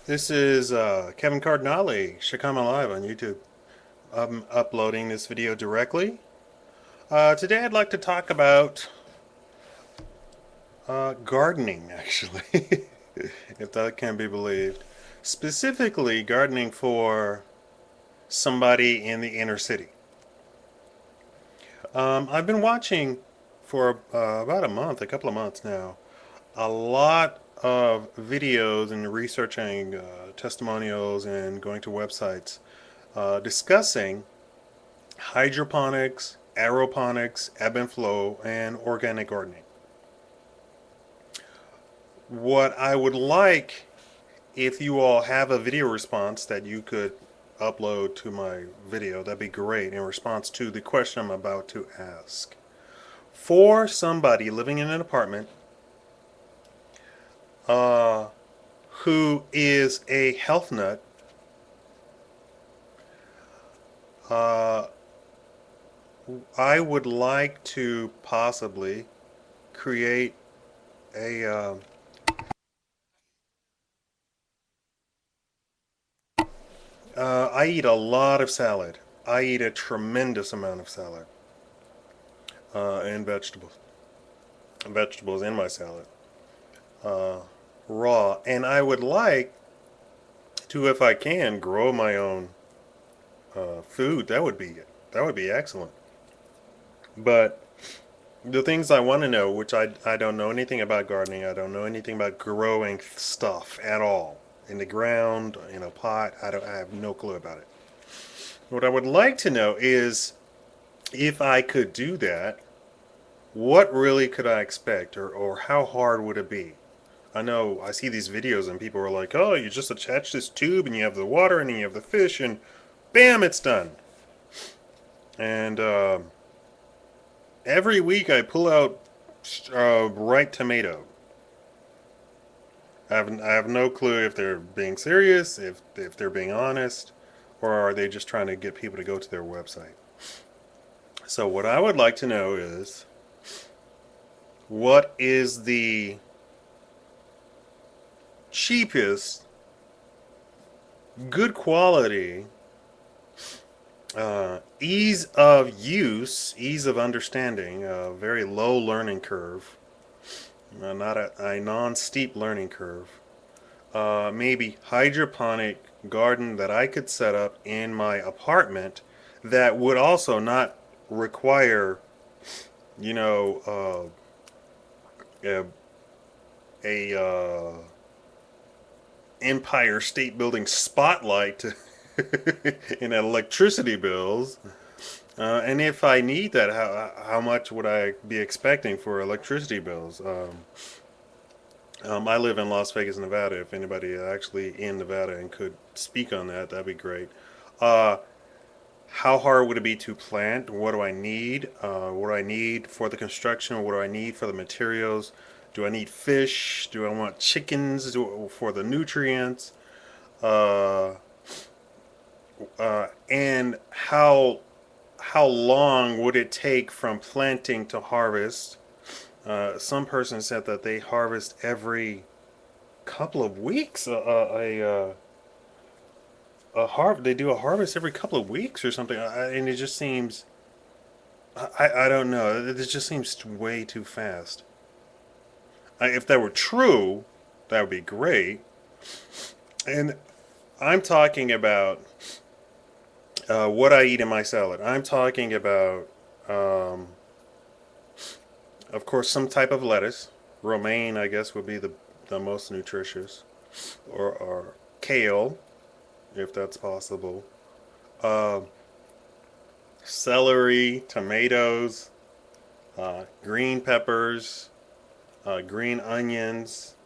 This is Kevin Cardinale, Shikama Live on YouTube. I'm uploading this video directly. Today I'd like to talk about gardening, actually, if that can be believed. Specifically, gardening for somebody in the inner city. I've been watching for about a couple of months now, a lot of videos and researching testimonials and going to websites discussing hydroponics, aeroponics, ebb and flow, and organic gardening. What I would like, if you all have a video response that you could upload to my video, that'd be great in response to the question I'm about to ask. For somebody living in an apartment uh, who is a health nut, uh, I would like to possibly create a I eat a lot of salad. I eat a tremendous amount of salad and vegetables in my salad, uh, raw. And I would like to, if I can, grow my own food. That would be excellent. But the things I want to know, which I don't know anything about gardening. I don't know anything about growing stuff at all in the ground, in a pot. I have no clue about it. What I would like to know is if I could do that, what really could I expect, or how hard would it be? I know I see these videos and people are like, oh, you just attach this tube and you have the water and then you have the fish and bam, it's done. And every week I pull out ripe tomato. I have no clue if they're being serious, if they're being honest, or are they just trying to get people to go to their website. So what I would like to know is what is the cheapest, good quality, ease of use, ease of understanding, very low learning curve, not a non-steep learning curve, maybe hydroponic garden that I could set up in my apartment that would also not require, you know, a, a Empire State Building spotlight in electricity bills. And if I need that, how much would I be expecting for electricity bills? I live in Las Vegas, Nevada. If anybody actually in Nevada and could speak on that, that'd be great. Uh, how hard would it be to plant? What do I need? What do I need for the construction? What do I need for the materials? Do I need fish? Do I want chickens for the nutrients? Uh, and how long would it take from planting to harvest? Some person said that they harvest every couple of weeks. They do a harvest every couple of weeks or something, and it just seems I don't know. It just seems way too fast. If that were true, that would be great. And I'm talking about what I eat in my salad. I'm talking about, um, of course, some type of lettuce. Romaine, I guess, would be the most nutritious, or kale, if that's possible. Uh, Celery, tomatoes, green peppers, green onions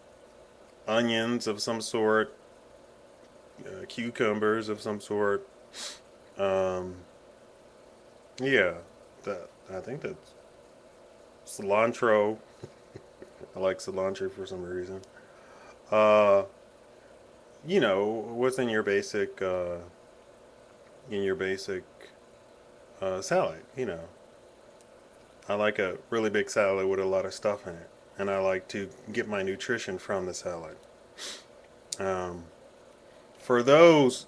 of some sort, cucumbers of some sort. Um, yeah, that I think that's cilantro. I like cilantro for some reason. Uh, what's in your basic salad? I like a really big salad with a lot of stuff in it, and I like to get my nutrition from the salad. Um, For those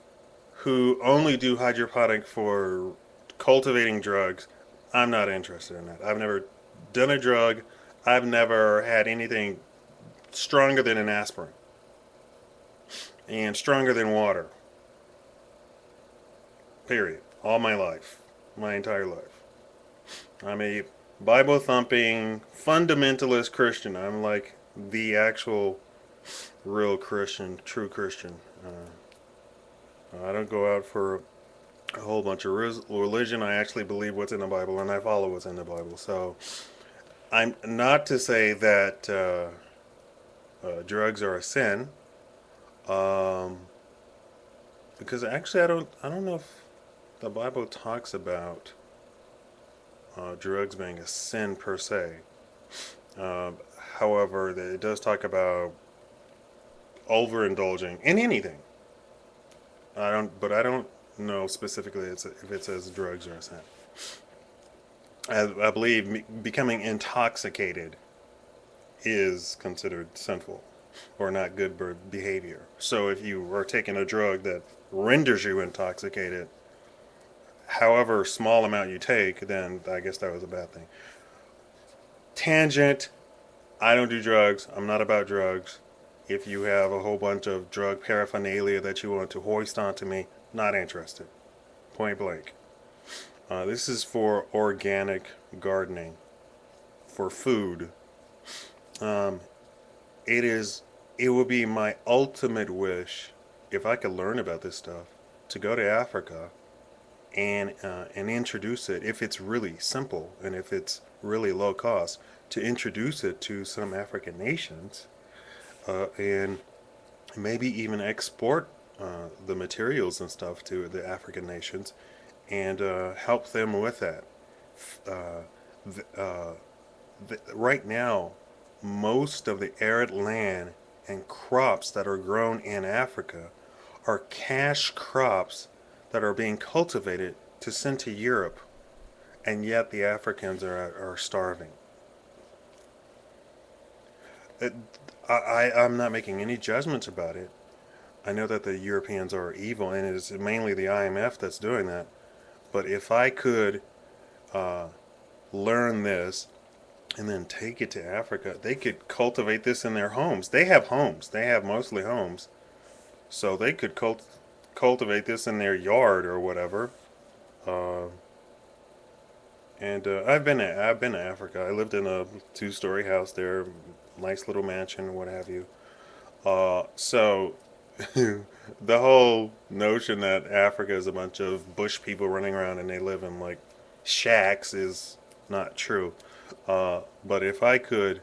who only do hydroponic for cultivating drugs, I'm not interested in that. I've never done a drug. I've never had anything stronger than an aspirin and stronger than water. Period. All my life. My entire life. I'm a Bible thumping fundamentalist Christian. I'm like the actual real Christian, true Christian. I don't go out for a whole bunch of religion. I actually believe what's in the Bible and I follow what's in the Bible. So I'm not to say that drugs are a sin, um, because actually I don't know if the Bible talks about drugs being a sin per se. Uh, However, it does talk about overindulging in anything. I don't know specifically if it says drugs are a sin. I believe becoming intoxicated is considered sinful or not good behavior. So if you are taking a drug that renders you intoxicated, however small amount you take, then I guess that was a bad thing. Tangent. I don't do drugs. I'm not about drugs. If you have a whole bunch of drug paraphernalia that you want to hoist onto me, not interested. Point blank. This is for organic gardening, for food. Um, it is. It would be my ultimate wish if I could learn about this stuff to go to Africa and introduce it if it's really simple and if it's really low cost to introduce it to some African nations and maybe even export the materials and stuff to the African nations and help them with that. Uh, th- uh, right now, most of the arid land and crops that are grown in Africa are cash crops that are being cultivated to send to Europe, and yet the Africans are starving. It, I'm not making any judgments about it. I know that the Europeans are evil, and it is mainly the IMF that's doing that. But if I could uh, learn this and then take it to Africa, they could cultivate this in their homes. They have homes. They have mostly homes, so they could cultivate this in their yard or whatever. Uh, and I've been to Africa. I lived in a two-story house there, nice little mansion, what have you. So the whole notion that Africa is a bunch of bush people running around and they live in like shacks is not true. But if I could,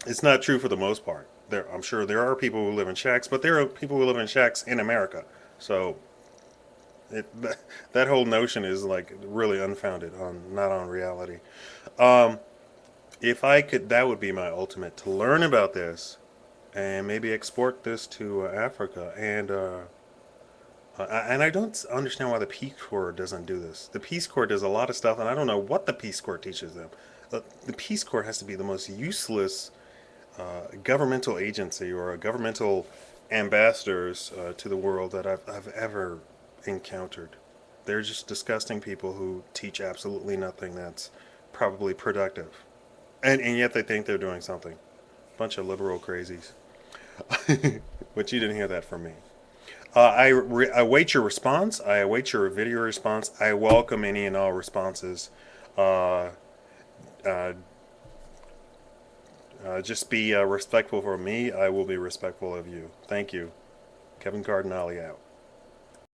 it's not true for the most part. I'm sure there are people who live in shacks, but there are people who live in shacks in America. So that whole notion is like really unfounded on not on reality. Um, if I could, that would be my ultimate to learn about this and maybe export this to Africa. And I don't understand why the Peace Corps doesn't do this. The Peace Corps does a lot of stuff, and I don't know what the Peace Corps teaches them. The Peace Corps has to be the most useless governmental agency or a governmental ambassadors to the world that I've ever encountered. They're just disgusting people who teach absolutely nothing that's probably productive. And yet they think they're doing something. Bunch of liberal crazies. But you didn't hear that from me. I await your response. I await your video response. I welcome any and all responses. Uh, uh, just be respectful for me. I will be respectful of you. Thank you. Kevin Cardinale out.